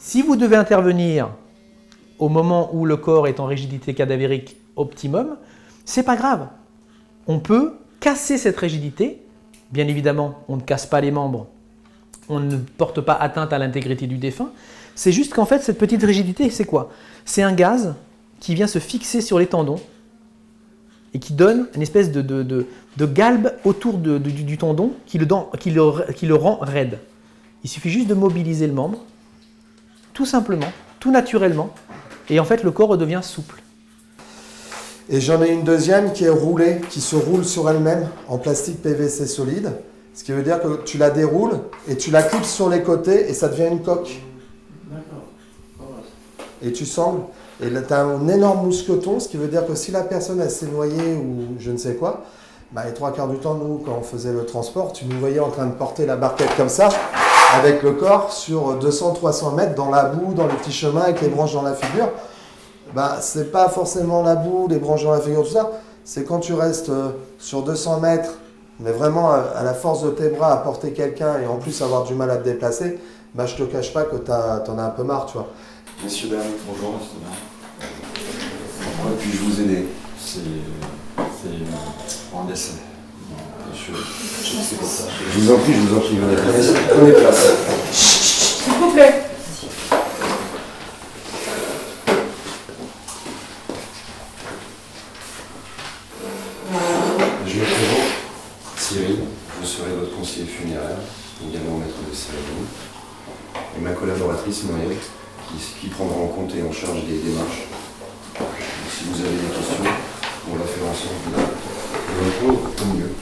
Si vous devez intervenir au moment où le corps est en rigidité cadavérique optimum, c'est pas grave. On peut casser cette rigidité. Bien évidemment, on ne casse pas les membres, on ne porte pas atteinte à l'intégrité du défunt. C'est juste qu'en fait, cette petite rigidité, c'est quoi? C'est un gaz qui vient se fixer sur les tendons et qui donne une espèce de galbe autour du tendon qui le rend raide. Il suffit juste de mobiliser le membre, tout simplement, tout naturellement, et en fait, le corps redevient souple. Et j'en ai une deuxième qui est roulée, qui se roule sur elle-même en plastique PVC solide. Ce qui veut dire que tu la déroules et tu la clipses sur les côtés et ça devient une coque. D'accord. Et tu sangles. Et là, tu as un énorme mousqueton, ce qui veut dire que si la personne elle s'est noyée ou je ne sais quoi, bah, les 3/4 du temps, nous, quand on faisait le transport, tu nous voyais en train de porter la barquette comme ça, avec le corps sur 200-300 mètres dans la boue, dans les petits chemins, avec les branches dans la figure. Bah, c'est pas forcément la boue, les branches dans la figure, tout ça. C'est quand tu restes sur 200 mètres, mais vraiment à la force de tes bras à porter quelqu'un et en plus avoir du mal à te déplacer, bah, je te cache pas que t'en as un peu marre, tu vois. Messieurs, dames, bonjour. En quoi puis-je vous aider? C'est en décès. Je vous en prie, prenez place. S'il vous plaît. Je me présente, Cyril, je serai votre conseiller funéraire, également maître de cérémonie, et ma collaboratrice Muriel, qui prendra en compte et en charge des démarches. Donc, si vous avez des questions, on va faire ensemble de répondre au mieux.